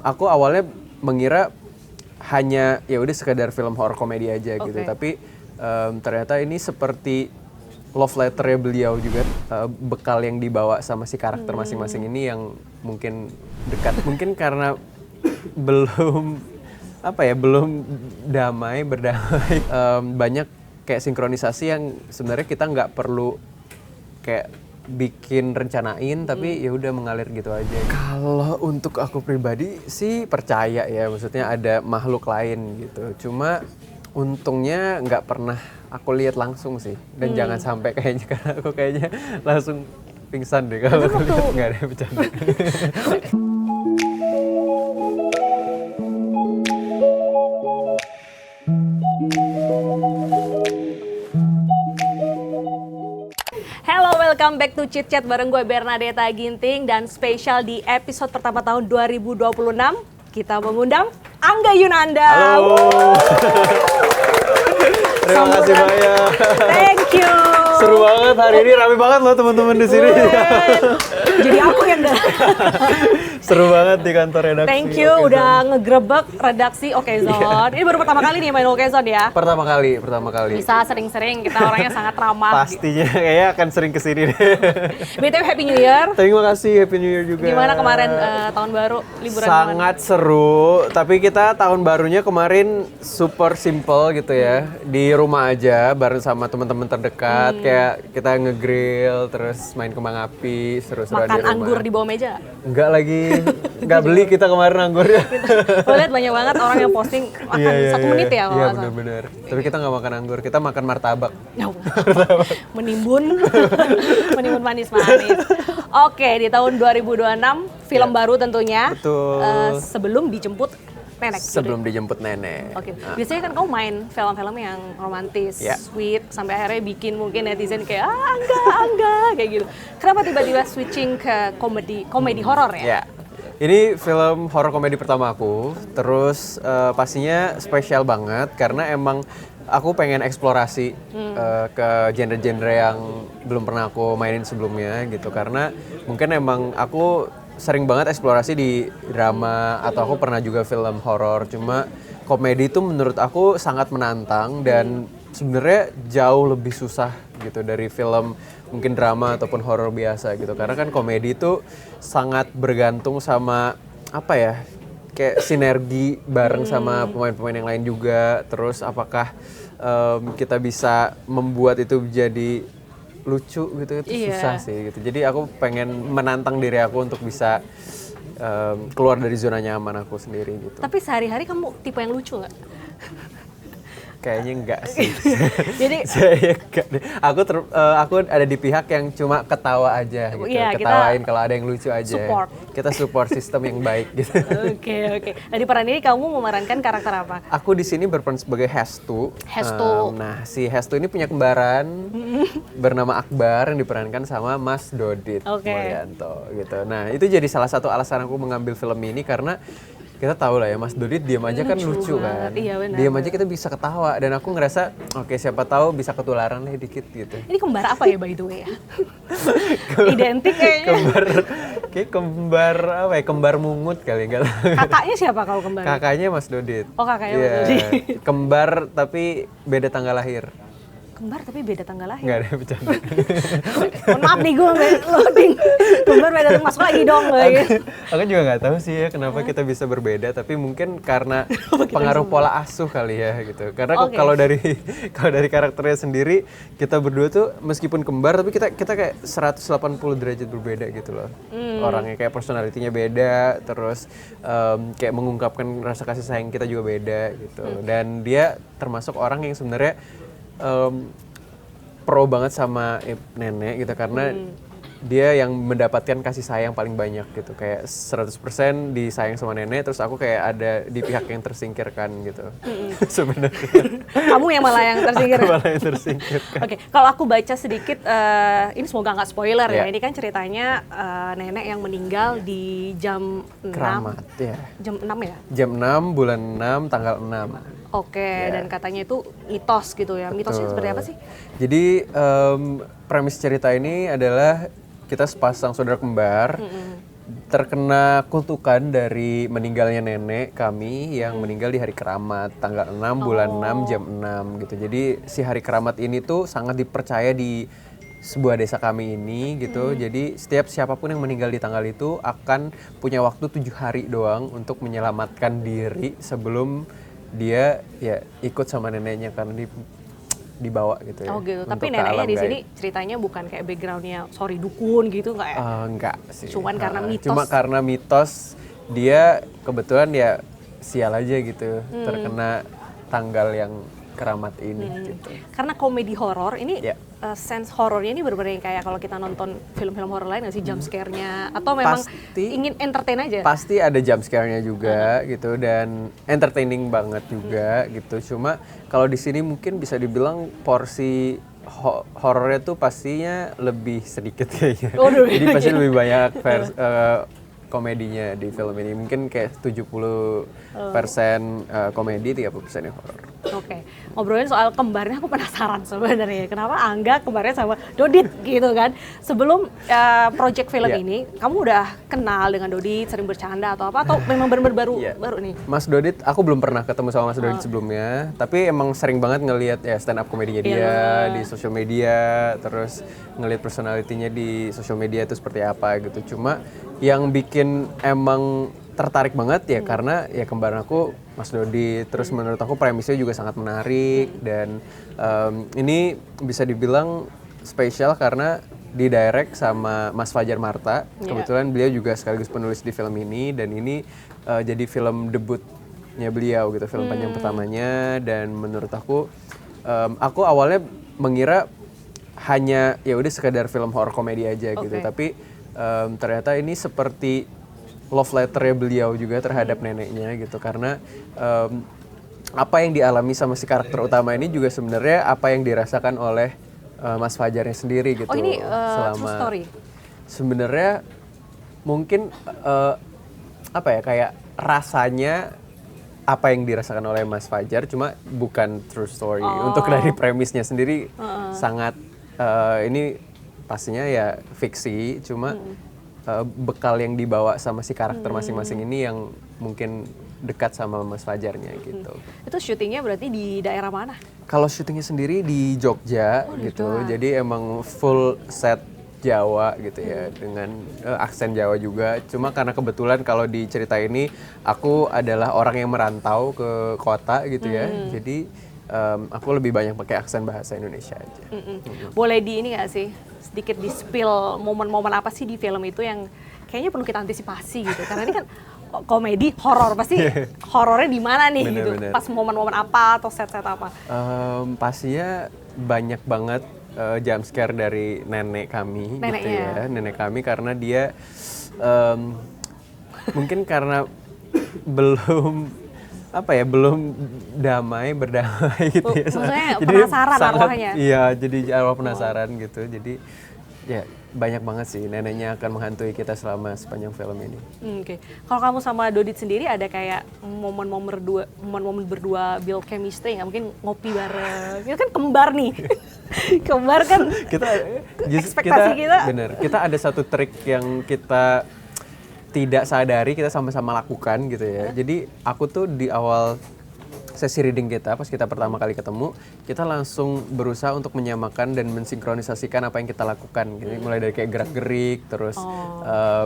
Aku awalnya mengira hanya ya udah sekedar film horor komedi aja gitu, tapi ternyata ini seperti love letternya beliau juga, bekal yang dibawa sama si karakter masing-masing ini yang mungkin dekat, mungkin karena belum belum berdamai, banyak kayak sinkronisasi yang sebenarnya kita nggak perlu kayak bikin rencanain, tapi ya udah mengalir gitu aja. Kalau untuk aku pribadi sih percaya ya, maksudnya ada makhluk lain gitu. Cuma untungnya nggak pernah aku lihat langsung sih, dan jangan sampai kayaknya, karena aku kayaknya langsung pingsan deh kalau aku lihat, nggak ada bercanda. Hello, welcome back to Chit Chat bareng gue Bernadetta Ginting, dan spesial di episode pertama tahun 2026 kita mengundang Angga Yunanda. Halo. Terima kasih banyak. Thank you. Seru banget hari ini, rame banget loh teman-teman di sini. Jadi aku yang Seru banget di kantor redaksi. Thank you udah ngegrebek redaksi Okezone. Ini baru pertama kali nih main Okezone ya? Pertama kali. Bisa sering-sering, kita orangnya sangat ramah. Pastinya kayaknya akan sering kesini deh. BTW Happy New Year. Terima kasih, Happy New Year juga. Gimana kemarin tahun baru, liburan? Sangat seru, tapi kita tahun barunya kemarin super simple gitu ya. Di rumah aja bareng sama teman-teman terdekat, kayak kita ngegrill, terus main kembang api, seru-seruan di Makan rumah. anggur di bawah meja? Enggak lagi, enggak beli kita kemarin anggurnya. Lo lihat banyak banget orang yang posting makan 1 menit ya kalau Iya nggak salah. benar-benar. Tapi kita nggak makan anggur, kita makan martabak. Menimbun manis-manis. Oke, di tahun 2026 film baru tentunya. Betul. Sebelum dijemput nenek. Sebelum dijemput nenek. Oke. Biasanya kan kamu main film-film yang romantis, sweet, sampai akhirnya bikin mungkin netizen kayak Angga kayak gitu. Kenapa tiba-tiba switching ke komedi horor ya? Ya. Ini film horor komedi pertama aku, terus pastinya spesial banget karena emang aku pengen eksplorasi ke genre-genre yang belum pernah aku mainin sebelumnya gitu, karena mungkin emang aku sering banget eksplorasi di drama atau aku pernah juga film horor, cuma komedi itu menurut aku sangat menantang dan sebenarnya jauh lebih susah gitu dari film mungkin drama ataupun horor biasa gitu, karena kan komedi itu sangat bergantung sama kayak sinergi bareng sama pemain-pemain yang lain juga, terus apakah kita bisa membuat itu jadi lucu gitu, itu susah sih gitu. Jadi aku pengen menantang diri aku untuk bisa keluar dari zona nyaman aku sendiri gitu. Tapi sehari-hari kamu tipe yang lucu nggak? Kayaknya enggak sih. Jadi saya enggak deh. Aku ada di pihak yang cuma ketawa aja gitu. Iya, ketawain kalau ada yang lucu aja. Support. Kita support sistem yang baik gitu. Oke. Nah, di peran ini kamu memerankan karakter apa? Aku di sini berperan sebagai Hestu. Nah, si Hestu ini punya kembaran bernama Akbar yang diperankan sama Mas Dodit Mulyanto gitu. Nah, itu jadi salah satu alasan aku mengambil film ini karena kita tahu lah ya, Mas Dodit diam aja kan lucu kan. Iya, benar. Diam aja kita bisa ketawa, dan aku ngerasa oke, siapa tahu bisa ketularan lah dikit gitu. Ini kembar apa ya, by the way ya? Identik kayaknya. Kembar mungut kali, enggak lah. Kakaknya siapa kalau kembar? Kakaknya Mas Dodit. Oh, kakaknya Mas Dodit. Kembar tapi beda tanggal lahir. Kembar tapi beda tanggal lahir? Enggak ada bercanda. Mohon maaf nih, gue loading. Kembar beda tanggal, masuk lagi dong. Aku juga nggak tahu sih ya kenapa kita bisa berbeda, tapi mungkin karena pengaruh pola asuh kali ya gitu. Karena kalau dari karakternya sendiri, kita berdua tuh meskipun kembar tapi kita kayak 180 derajat berbeda gitu loh. Orangnya kayak personalitinya beda, terus kayak mengungkapkan rasa kasih sayang kita juga beda gitu. Dan dia termasuk orang yang sebenarnya pro banget sama nenek gitu, karena dia yang mendapatkan kasih sayang paling banyak gitu, kayak 100% disayang sama nenek, terus aku kayak ada di pihak yang tersingkirkan gitu. Sebenarnya Kamu yang malah yang tersingkir. aku malah yang tersingkirkan. Oke, kalau aku baca sedikit, ini semoga nggak spoiler ya. Ya. Ini kan ceritanya nenek yang meninggal di jam 6. Keramat ya. Jam 6 ya? Jam 6 bulan 6 tanggal 6. Oke, dan katanya itu mitos gitu ya. Mitosnya seperti apa sih? Jadi premis cerita ini adalah kita sepasang saudara kembar terkena kutukan dari meninggalnya nenek kami yang meninggal di hari keramat tanggal 6 bulan 6 jam 6 gitu. Jadi si hari keramat ini tuh sangat dipercaya di sebuah desa kami ini gitu. Jadi setiap siapapun yang meninggal di tanggal itu akan punya waktu 7 hari doang untuk menyelamatkan diri sebelum dia ya ikut sama neneknya karena dibawa gitu ya. Oh gitu. Tapi untuk ke neneknya alam di gaib. sini ceritanya bukan kayak backgroundnya sorry dukun gitu nggak ya? Enggak sih. Cuman karena mitos. Cuma karena mitos dia kebetulan ya sial aja gitu terkena tanggal yang keramat ini gitu. Karena komedi horor ini Ya. sense horornya ini benar-benar yang kayak kalau kita nonton film-film horor lain nggak sih jump scare-nya atau memang ingin entertain aja? Pasti ada jump scare-nya juga gitu dan entertaining banget juga gitu. Cuma kalau di sini mungkin bisa dibilang porsi horornya tuh pastinya lebih sedikit kayaknya. Waduh, Jadi pasti lebih banyak komedinya di film ini. Mungkin kayak 70% komedi, 30% horor. Oke, ngobrolin soal kembarnya aku penasaran sebenarnya kenapa Angga kembarnya sama Dodit gitu kan. Sebelum project film ini, kamu udah kenal dengan Dodit, sering bercanda atau apa? Atau memang benar-benar baru nih? Mas Dodit, aku belum pernah ketemu sama Mas Dodit sebelumnya, tapi emang sering banget ngelihat ya stand up komedinya dia di sosial media, terus ngelihat personalitinya di sosial media itu seperti apa gitu. Cuma yang bikin emang tertarik banget ya karena ya kembaran aku Mas Dodi, terus menurut aku premisnya juga sangat menarik dan ini bisa dibilang spesial karena didirect sama Mas Fajar Marta. Kebetulan beliau juga sekaligus penulis di film ini dan ini jadi film debutnya beliau gitu, film panjang pertamanya dan menurut aku awalnya mengira hanya ya udah sekedar film horror komedi aja gitu, tapi ternyata ini seperti love letternya beliau juga terhadap neneknya gitu karena apa yang dialami sama si karakter utama ini juga sebenarnya apa yang dirasakan oleh Mas Fajarnya sendiri gitu. Oh ini true story? Sebenarnya mungkin apa ya kayak rasanya apa yang dirasakan oleh Mas Fajar cuma bukan true story. Untuk dari premisnya sendiri sangat ini pastinya ya fiksi cuma bekal yang dibawa sama si karakter masing-masing ini yang mungkin dekat sama Mas Fajarnya gitu. Itu syutingnya berarti di daerah mana? Kalau syutingnya sendiri di Jogja gitu, jadi emang full set Jawa gitu ya dengan aksen Jawa juga. Cuma karena kebetulan kalau di cerita ini aku adalah orang yang merantau ke kota gitu ya, jadi aku lebih banyak pakai aksen bahasa Indonesia aja. Boleh di ini nggak sih sedikit di spill momen-momen apa sih di film itu yang kayaknya perlu kita antisipasi gitu karena ini kan komedi horor pasti horornya di mana nih gitu pas momen-momen apa atau set-set apa? Pastinya banyak banget jump scare dari nenek kami gitu ya, nenek kami karena dia mungkin karena belum berdamai gitu ya. Maksudnya Jadi penasaran arwahnya. Iya, jadi arwah penasaran gitu. Jadi ya banyak banget sih neneknya akan menghantui kita selama sepanjang film ini. Oke. Kalau kamu sama Dodit sendiri ada kayak momen-momen berdua build chemistry nggak? Mungkin ngopi bareng. Itu kan kembar nih. Kembar kan ekspektasi kita. Bener. Kita ada satu trik yang kita tidak sadari kita sama-sama lakukan gitu ya. Jadi aku tuh di awal sesi reading kita, pas kita pertama kali ketemu, kita langsung berusaha untuk menyamakan dan mensinkronisasikan apa yang kita lakukan. Gitu. Mulai dari kayak gerak-gerik, terus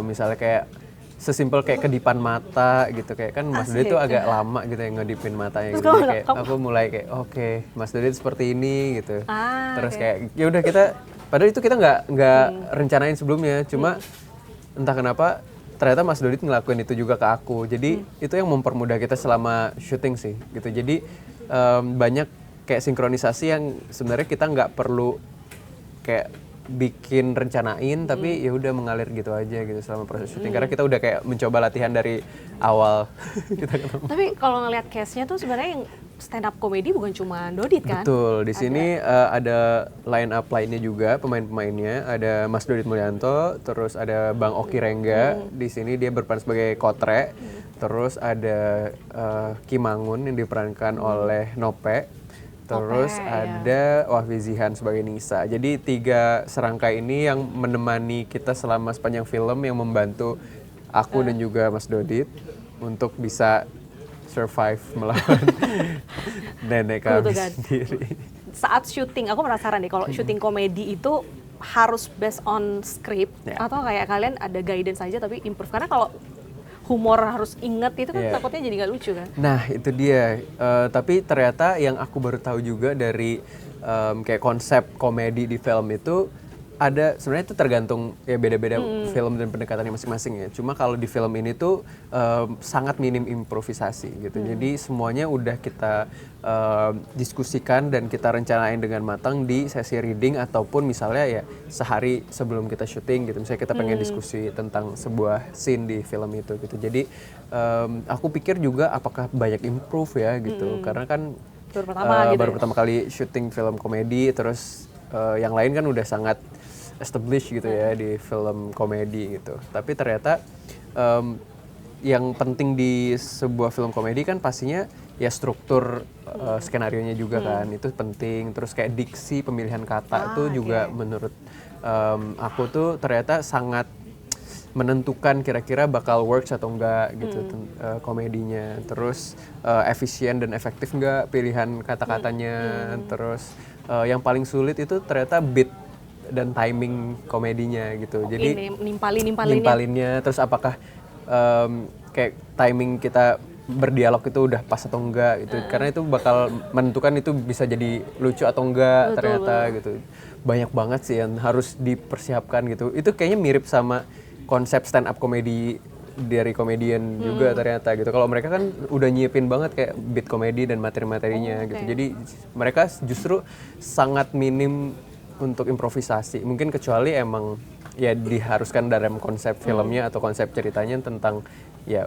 misalnya kayak sesimpel kayak kedipan mata gitu. Kayak kan Mas Dodi tuh agak lama gitu yang ngedipin matanya gitu. Jadi kayak aku mulai kayak oke, Mas Dodi seperti ini gitu. Terus kayak ya udah kita, padahal itu kita nggak rencanain sebelumnya, cuma entah kenapa ternyata Mas Dodit ngelakuin itu juga ke aku. Jadi itu yang mempermudah kita selama syuting sih gitu. Jadi banyak kayak sinkronisasi yang sebenarnya kita nggak perlu kayak bikin rencanain tapi ya udah mengalir gitu aja gitu selama proses syuting karena kita udah kayak mencoba latihan dari awal kita ketemu. Tapi kalau ngelihat case-nya tuh sebenarnya yang stand up komedi bukan cuma Dodit kan? Betul, di sini ada line up lainnya juga pemain-pemainnya, ada Mas Dodit Mulyanto, terus ada Bang Oki Rengga, di sini dia berperan sebagai Kotre, terus ada Kimangun yang diperankan oleh Nope, terus ada Wahfi Zihan sebagai Nisa. Jadi 3 serangkai ini yang menemani kita selama sepanjang film yang membantu aku dan juga Mas Dodit untuk bisa survive melawan nenek kami Kutukan. sendiri. Saat syuting, aku penasaran nih kalau syuting komedi itu harus based on script Ya. atau kayak kalian ada guidance aja tapi improve, karena kalau humor harus inget itu kan Ya. takutnya jadi nggak lucu kan. Nah itu dia. Tapi ternyata yang aku baru tahu juga dari kayak konsep komedi di film itu ada, sebenarnya itu tergantung ya beda-beda film dan pendekatannya masing-masing ya. Cuma kalau di film ini tuh sangat minim improvisasi gitu. Jadi semuanya udah kita diskusikan dan kita rencanain dengan matang di sesi reading ataupun misalnya ya sehari sebelum kita syuting gitu. Misalnya kita pengen diskusi tentang sebuah scene di film itu gitu. Jadi aku pikir juga apakah banyak improve ya gitu. Karena kan Baru pertama gitu baru ya? pertama kali syuting film komedi, terus yang lain kan udah sangat established gitu ya di film komedi gitu. Tapi ternyata yang penting di sebuah film komedi kan pastinya ya struktur skenarionya juga kan, itu penting. Terus kayak diksi, pemilihan kata tuh juga menurut aku tuh ternyata sangat menentukan kira-kira bakal works atau enggak gitu komedinya. Terus efisien dan efektif enggak pilihan kata-katanya. Terus yang paling sulit itu ternyata beat dan timing komedinya gitu. Jadi nimpalinnya, terus apakah kayak timing kita berdialog itu udah pas atau enggak gitu. Karena itu bakal menentukan itu bisa jadi lucu atau enggak ternyata gitu. Banyak banget sih yang harus dipersiapkan gitu. Itu kayaknya mirip sama konsep stand up komedi dari komedian juga ternyata gitu. Kalau mereka kan udah nyiapin banget kayak beat komedi dan materi-materinya gitu. Jadi mereka justru sangat minim untuk improvisasi. Mungkin kecuali emang ya diharuskan dalam konsep filmnya atau konsep ceritanya tentang ya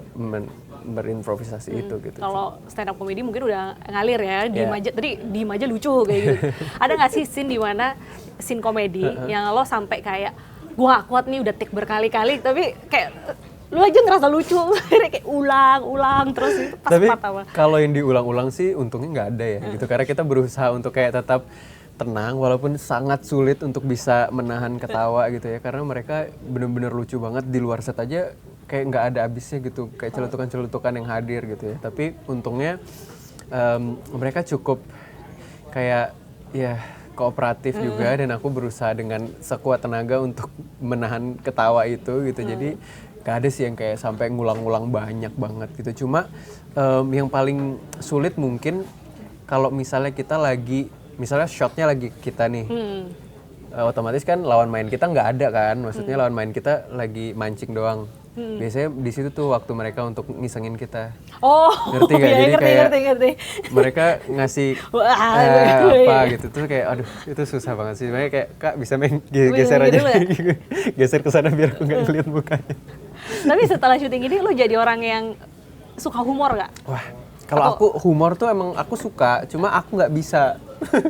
berimprovisasi itu gitu. Kalau stand up comedy mungkin udah ngalir ya, diem aja lucu kayak gitu. Ada nggak sih scene di mana scene komedi yang lo sampai kayak gua gak kuat nih udah take berkali-kali tapi kayak lu aja ngerasa lucu, kayak ulang terus itu pas Tapi part apa? kalau yang diulang-ulang sih untungnya nggak ada ya gitu, karena kita berusaha untuk kayak tetap tenang walaupun sangat sulit untuk bisa menahan ketawa gitu ya, karena mereka bener-bener lucu banget. Di luar set aja kayak nggak ada habisnya gitu, kayak celutukan-celutukan yang hadir gitu ya. Tapi untungnya mereka cukup kayak ya kooperatif juga, dan aku berusaha dengan sekuat tenaga untuk menahan ketawa itu gitu. Jadi gak ada sih yang kayak sampai ngulang-ngulang banyak banget gitu. Cuma yang paling sulit mungkin kalau misalnya kita lagi, misalnya shotnya lagi kita nih, otomatis kan lawan main kita nggak ada kan, maksudnya lawan main kita lagi mancing doang. Biasanya di situ tuh waktu mereka untuk ngisengin kita. Oh, Ngerti gak? iya, Jadi kayak ngerti. mereka ngasih Wah, apa gitu, terus kayak aduh itu susah banget sih. Makanya kayak Kak bisa main geser aja, geser ke sana biar aku nggak ngeliat mukanya. Tapi setelah syuting ini lo jadi orang yang suka humor nggak? Wah, kalau aku humor tuh emang aku suka, cuma aku nggak bisa.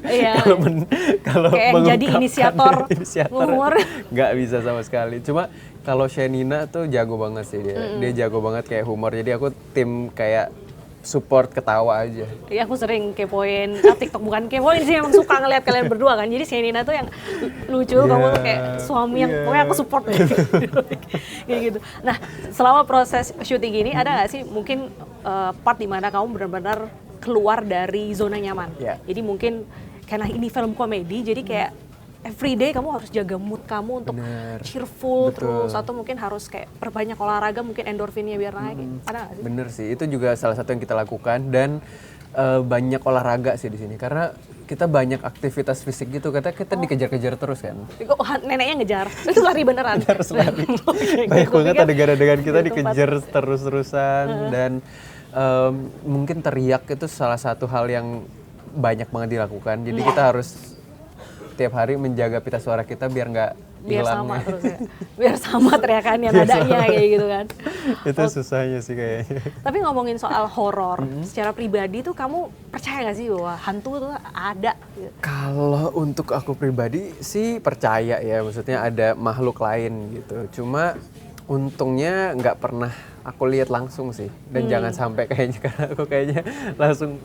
Iya. Kalau kayak jadi inisiator humor nggak bisa sama sekali. Cuma kalau Shenina tuh jago banget sih dia. Dia jago banget kayak humor. Jadi aku tim kayak support ketawa aja. Iya, aku sering kepoin TikTok, bukan kepoin sih, emang suka ngeliat kalian berdua kan. Jadi si Nina tuh yang lucu, kamu tuh kayak suami yang pokoknya aku support kayak gitu. Nah, selama proses syuting ini ada nggak sih mungkin part dimana kamu benar-benar keluar dari zona nyaman? Jadi mungkin karena ini film komedi, jadi kayak everyday kamu harus jaga mood kamu untuk cheerful terus, atau mungkin harus kayak perbanyak olahraga, mungkin endorfinnya biar naik. Ada nggak sih? Bener sih, itu juga salah satu yang kita lakukan, dan banyak olahraga sih di sini karena kita banyak aktivitas fisik gitu. Kita dikejar-kejar terus kan. Neneknya ngejar, itu lari beneran. Harus lari. Banyak banget adegan-adegan kita dikejar terus-terusan, dan mungkin teriak itu salah satu hal yang banyak banget dilakukan. Jadi kita harus tiap hari menjaga pita suara kita biar nggak hilang. Sama terus ya. Biar sama teriakannya, nadanya kayak gitu kan. Itu susahnya sih kayaknya. Tapi ngomongin soal horor, secara pribadi tuh kamu percaya nggak sih bahwa hantu tuh ada? Kalau untuk aku pribadi sih percaya ya, maksudnya ada makhluk lain gitu. Cuma untungnya nggak pernah aku lihat langsung sih, dan jangan sampai kayaknya, karena aku kayaknya langsung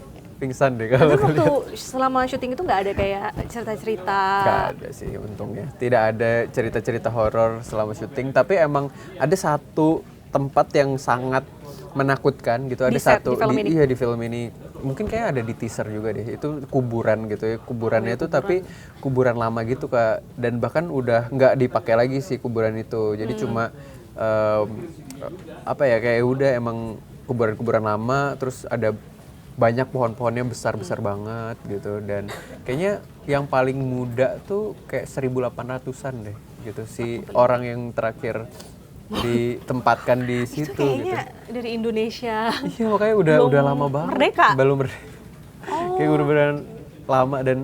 pingsan deh kalau waktu selama syuting itu nggak ada kayak cerita-cerita? Nggak ada sih untungnya, tidak ada cerita-cerita horor selama syuting. Tapi emang ada satu tempat yang sangat menakutkan gitu. Ada Di set, satu di film ini? iya di film ini mungkin kayak ada di teaser juga deh. Itu kuburan gitu ya. Kuburannya itu tapi kuburan lama gitu Kak. Dan bahkan udah nggak dipakai lagi sih kuburan itu. Jadi cuma apa ya kayak udah emang kuburan-kuburan lama terus ada banyak pohon-pohonnya besar-besar banget gitu dan kayaknya yang paling muda tuh kayak 1800-an deh gitu si orang yang terakhir ditempatkan di Itu situ kayaknya gitu. dari Indonesia. Iya makanya udah lama banget. Merdeka? Belum merdeka. Kayak bener-beneran lama dan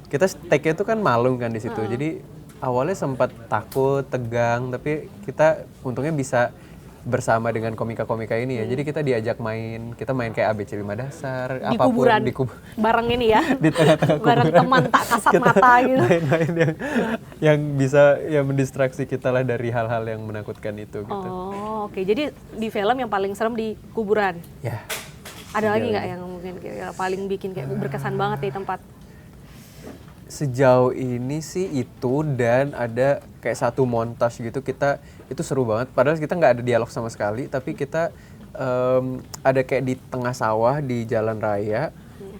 kita take-nya tuh kan Malung kan di situ. Jadi awalnya sempat takut, tegang, tapi kita untungnya bisa bersama dengan komika-komika ini ya. Jadi kita diajak main, kita main kayak ABC 5 dasar, Di apapun kuburan, di bareng ini ya, di tengah-tengah bareng kuburan. teman tak kasat Kita mata gitu. main-main yang bisa ya mendistraksi kita lah dari hal-hal yang menakutkan itu gitu. Oh, oke. Jadi di film yang paling serem di kuburan. Ya. Ada lagi nggak yang mungkin kira-kira paling bikin kayak berkesan banget di tempat? Sejauh ini sih itu dan ada kayak satu montage gitu kita itu seru banget padahal kita nggak ada dialog sama sekali tapi kita ada kayak di tengah sawah di jalan raya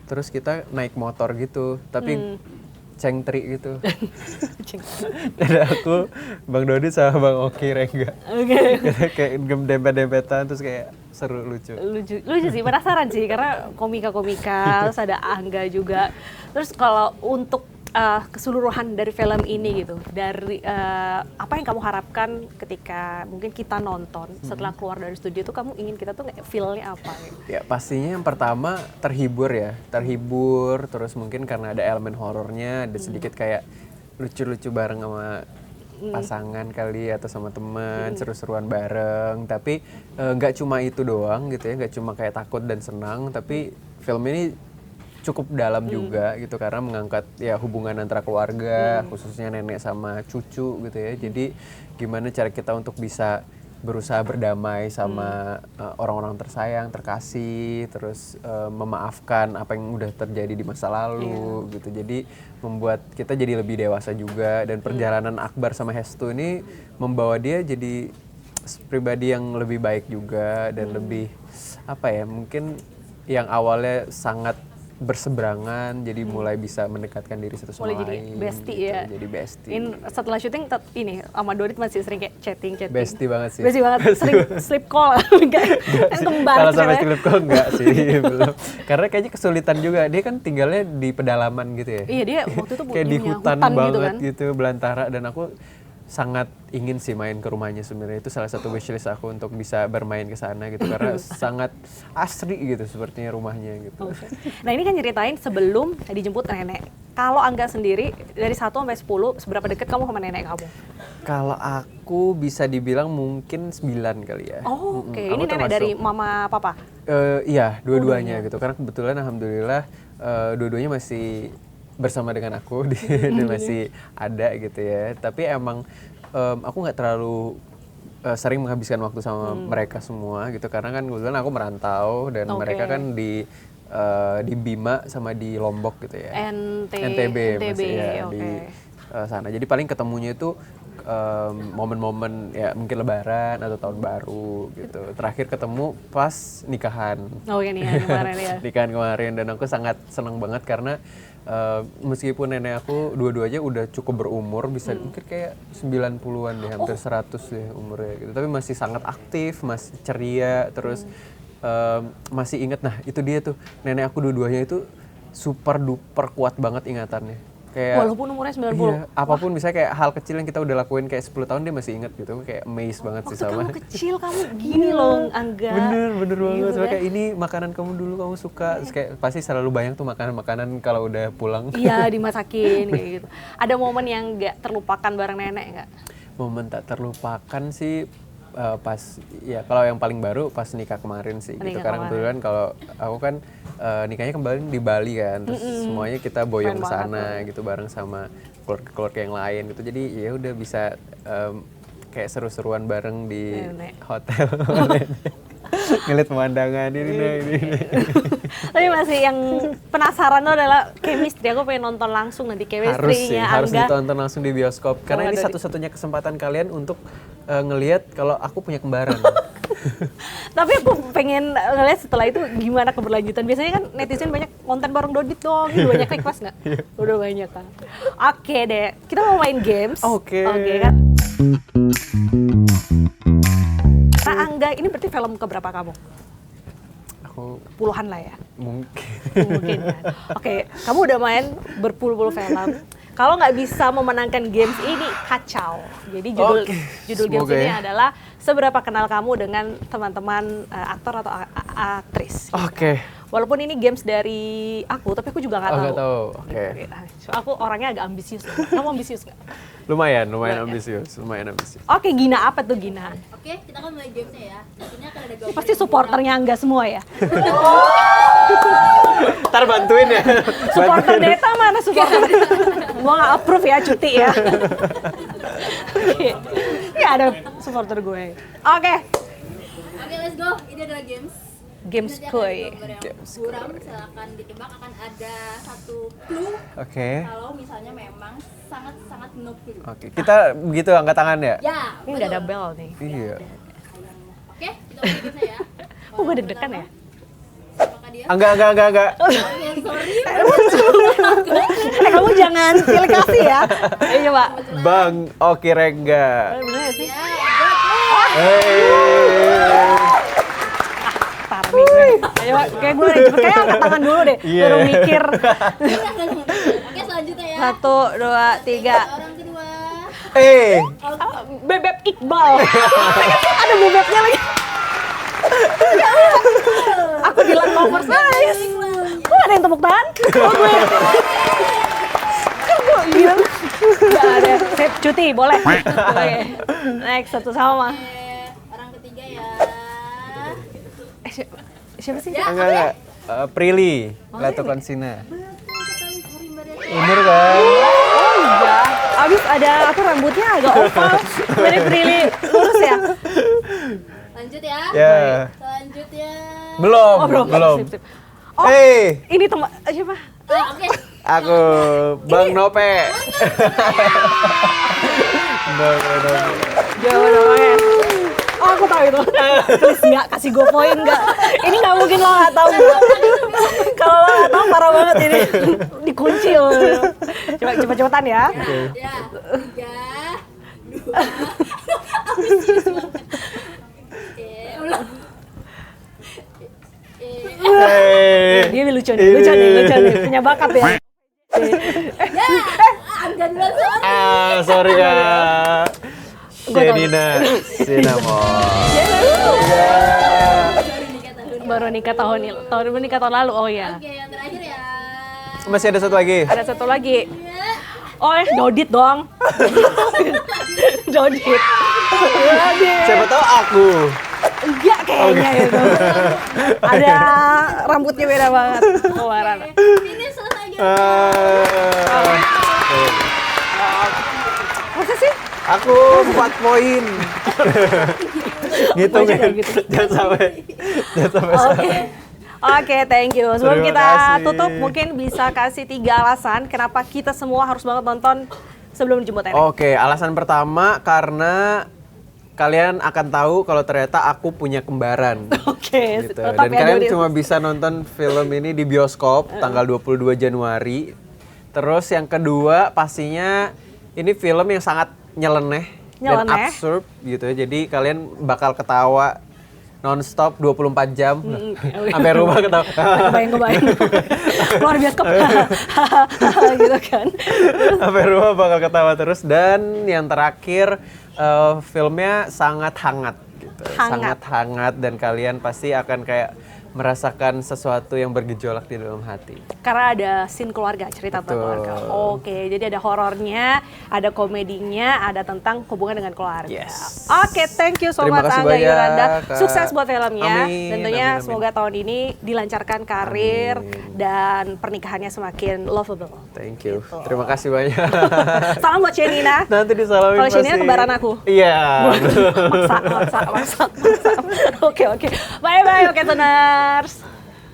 terus kita naik motor gitu tapi cengtri gitu. Ada aku, Bang Dodi sama Bang Oki Rengga. Oke. Kayak dempet-dempetan terus kayak seru lucu. Lucu sih, penasaran sih karena komika-komika, terus ada Angga juga. Terus kalau untuk keseluruhan dari film ini gitu, dari apa yang kamu harapkan ketika mungkin kita nonton setelah keluar dari studio tuh kamu ingin kita tuh feel-nya apa gitu? Ya pastinya yang pertama terhibur ya, terhibur terus mungkin karena ada elemen horornya, ada sedikit kayak lucu-lucu bareng sama pasangan kali atau sama teman, seru-seruan bareng. Tapi nggak cuma itu doang gitu ya, nggak cuma kayak takut dan senang, tapi film ini cukup dalam juga gitu karena mengangkat ya hubungan antara keluarga, khususnya nenek sama cucu gitu ya. Jadi gimana cara kita untuk bisa berusaha berdamai sama orang-orang tersayang, terkasih, terus memaafkan apa yang udah terjadi di masa lalu gitu. Jadi membuat kita jadi lebih dewasa juga dan perjalanan Akbar sama Hestu ini membawa dia jadi pribadi yang lebih baik juga dan lebih apa ya mungkin yang awalnya sangat berseberangan jadi mulai bisa mendekatkan diri satu sama lain. Mulai jadi bestie gitu. ya. Jadi bestie. Setelah syuting ini sama Dorit masih sering kayak chatting. Bestie banget sih. Bestie banget. Sering sleep call enggak? Kan kembar. Kalau sampai sleep call enggak sih, belum. Karena kayaknya kesulitan juga. Dia kan tinggalnya di pedalaman gitu ya. Iya, dia waktu itu kayak di hutan banget gitu kan. belantara dan aku sangat ingin sih main ke rumahnya sebenarnya. Itu salah satu wishlist aku untuk bisa bermain ke sana gitu karena sangat asri gitu sepertinya rumahnya gitu. Okay. Nah ini kan ceritain sebelum dijemput nenek. Kalau Angga sendiri dari 1 sampai 10 seberapa dekat kamu sama nenek kamu? Kalau aku bisa dibilang mungkin 9 kali ya. Oh, oke. Ini Aku nenek termasuk- dari mama papa? Iya, dua-duanya gitu. Karena kebetulan alhamdulillah dua-duanya masih bersama dengan aku, dia masih ada gitu ya. Tapi emang aku nggak terlalu sering menghabiskan waktu sama mereka semua gitu. Karena kan kebetulan aku merantau dan mereka kan di Bima sama di Lombok gitu ya. NTB masih ya di sana. Jadi paling ketemunya itu momen-momen ya mungkin Lebaran atau Tahun Baru gitu. Terakhir ketemu pas nikahan. Oh ya nikahan kemarin ya. Nikahan kemarin dan aku sangat senang banget karena meskipun nenek aku dua-duanya udah cukup berumur bisa mungkin kayak 90-an deh hampir 100 deh umurnya gitu. Tapi masih sangat aktif, masih ceria terus masih inget nah itu dia tuh nenek aku dua-duanya itu super duper kuat banget ingatannya. Kayak, walaupun umurnya 90. Iya, apapun misalnya kayak hal kecil yang kita udah lakuin kayak 10 tahun dia masih inget gitu. Kayak amazed banget sih Waktu sama. kamu kecil kamu gini loh Angga. Bener banget. Gitu Soalnya kan? kayak ini makanan kamu dulu kamu suka. Terus kayak pasti selalu banyak tuh makanan-makanan kalau udah pulang. Iya dimasakin kayak gitu. Ada momen yang nggak terlupakan bareng nenek nggak? Momen tak terlupakan sih pas ya kalau yang paling baru pas nikah kemarin sih gitu. Nikah Karena kemarin. kebetulan kalau aku kan nikahnya kembali di Bali kan. Terus semuanya kita boyong Keren ke sana banget gitu bareng sama keluarga yang lain gitu. Jadi ya udah bisa kayak seru-seruan bareng di Nenek. hotel. Ngeliat pemandangan ini. Tapi masih yang penasaran tuh adalah chemistry. Aku pengen nonton langsung nanti chemistry-nya harus Angga. ditonton langsung di bioskop karena Sama ini dari- satu-satunya kesempatan kalian untuk ngelihat kalau aku punya kembaran. Tapi aku pengen ngeliat setelah itu gimana keberlanjutan. Biasanya kan netizen banyak konten bareng Dodit dong. Ini banyak request nggak? Udah banyak kan. Oke deh, kita mau main games. Oke. Kan. Nah, Angga, ini berarti film keberapa kamu? Aku Puluhan lah ya? mungkin. Mungkin kan. Oke, kamu udah main berpuluh-puluh film. Kalau nggak bisa memenangkan games ini, kacau. Jadi judul games Semoga ini ya. adalah seberapa kenal kamu dengan teman-teman aktor atau aktris. Oke. Walaupun ini games dari aku, tapi aku juga nggak tahu. Nggak tahu. Oke. So, aku orangnya agak ambisius. Kamu ambisius nggak? Lumayan Lumayan. ambisius. Oke, Gina, apa tuh Gina? Oke, kita kan mulai gamesnya ya. Di sini akan ada Ini gambar. pasti supporternya Angga semua ya? Ntar bantuin ya. Supporter Deta mana supporter? Gua nggak approve ya cuti ya. Oke. Ya ada supporter gue. Oke. Oke, let's go. Ini adalah games. Games Nanti akan koi. ada gambar yang buram, silakan ditebak. Akan ada satu clue Oke. kalau misalnya memang sangat-sangat no clue. Oke. Kita begitu angkat tangan ya? Ya, Ini nggak ada betul. bell nih. Iya. Oke, kita mulai gamesnya ya. Oh, gue deg-degan ya. Apakah dia? Enggak. Oke, sorry. Kamu jangan pilih kasih ya. Ayo coba. Bang Oki Rengga. Bener nggak sih? Ya, good. Hey. Tar nih gue. Ayo, kayak gue cepet kayak angkat tangan dulu deh. Iya. Baru mikir. Oke, selanjutnya ya. 1, 2, 3. Orang kedua. Bebek Iqbal. Ada bebeknya lagi. Aku bilang lovers nice. Kok ada yang tepuk tangan? Oh gue. Kan gue bilang nggak ada. Sip, cuti boleh. Oke. Next satu sama. Oke, orang ketiga ya. Siapa sih? Ya, Enggak. Prilly, Latukonsina. betul sekali. Sorry, Mbak Deta. Bener kan? Oh iya. Abis ada apa rambutnya agak oval. Mirip Prilly. Lurus ya? Lanjut ya. Ya. Selanjutnya. Belum. Oh belum. Sip, sip. Oh ini teman siapa? Oke. Aku Bang Nope. Nope. Jauh dong. Oh aku tahu itu. Please nggak kasih gue poin nggak? Ini nggak mungkin lo nggak tahu. Kalau lo nggak tahu parah banget ini. Dikunci lo. Coba cepet-cepetan ya. Ya. 3, 2. Oke, ulang. Hey. Dia lucu nih. Punya bakat ya. Ya, Angga duluan soalnya. Sorry kak. Shenina Cinnamon. Baru nikah tahun ini. Baru nikah tahun lalu. Oh ya. Oke, yang terakhir ya. Masih ada satu lagi. Ada satu lagi. Ya. Oh Dodit dong. Dodit. Siapa tahu aku. Enggak kayaknya itu. Ada rambutnya beda banget. Keluaran. Ini selesai game. Masa sih? Aku 4 poin. Gitu juga kan. gitu. Jangan sampai Oke. Oke, thank you. Sebelum Terima kita kasih. tutup, mungkin bisa kasih 3 alasan kenapa kita semua harus banget nonton sebelum dijemput Enek. Oke, alasan pertama karena kalian akan tahu kalau ternyata aku punya kembaran. Oke, Gitu. tetap Dan ya, kalian Dodit. cuma bisa nonton film ini di bioskop tanggal 22 Januari. Terus yang kedua pastinya ini film yang sangat nyeleneh dan Nyeleneh. absurd gitu ya. Jadi kalian bakal ketawa non-stop 24 jam. Sampai rumah ketawa. Kebayang. Keluar bioskop. Gitu kan. Sampai rumah bakal ketawa terus. Dan yang terakhir filmnya sangat hangat gitu. Hangat. Sangat hangat dan kalian pasti akan kayak merasakan sesuatu yang bergejolak di dalam hati. Karena ada scene keluarga, cerita tentang Betul. keluarga. Oke, jadi ada horornya, ada komedinya, ada tentang hubungan dengan keluarga. Yes. Oke, thank you so Terima much kasih Angga banyak, Yuranda. Kak. Sukses buat filmnya. Amin, Tentunya amin. semoga tahun ini dilancarkan karir dan pernikahannya semakin lovable. Thank you. Terima kasih banyak. Salam buat Shenina. Nanti disalamin Kalau Shenina pasti. kembaran aku. Iya. Maksa. Oke. Bye-bye, oke, Tuners.